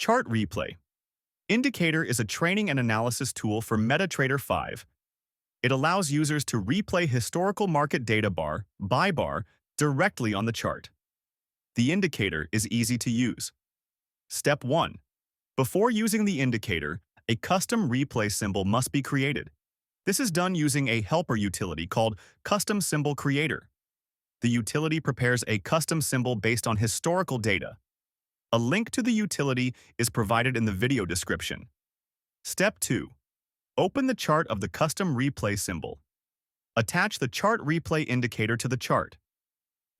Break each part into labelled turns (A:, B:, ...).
A: Chart Replay. Indicator is a training and analysis tool for MetaTrader 5. It allows users to replay historical market data bar by bar directly on the chart. The indicator is easy to use. Step 1. Before using the indicator, a custom replay symbol must be created. This is done using a helper utility called Custom Symbol Creator. The utility prepares a custom symbol based on historical data. A link to the utility is provided in the video description. Step 2. Open the chart of the custom replay symbol. Attach the chart replay indicator to the chart.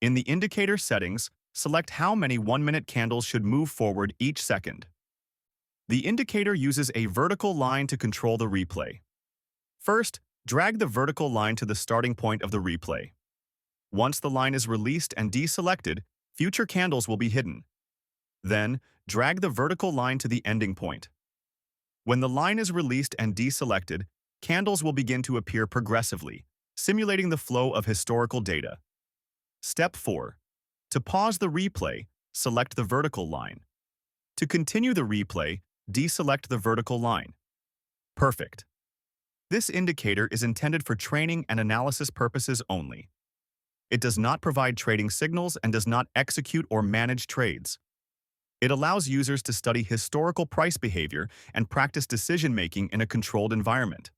A: In the indicator settings, select how many 1-minute candles should move forward each second. The indicator uses a vertical line to control the replay. First, drag the vertical line to the starting point of the replay. Once the line is released and deselected, future candles will be hidden. Then, drag the vertical line to the ending point. When the line is released and deselected, candles will begin to appear progressively, simulating the flow of historical data. Step 4. To pause the replay, select the vertical line. To continue the replay, deselect the vertical line. Perfect. This indicator is intended for training and analysis purposes only. It does not provide trading signals and does not execute or manage trades. It allows users to study historical price behavior and practice decision-making in a controlled environment.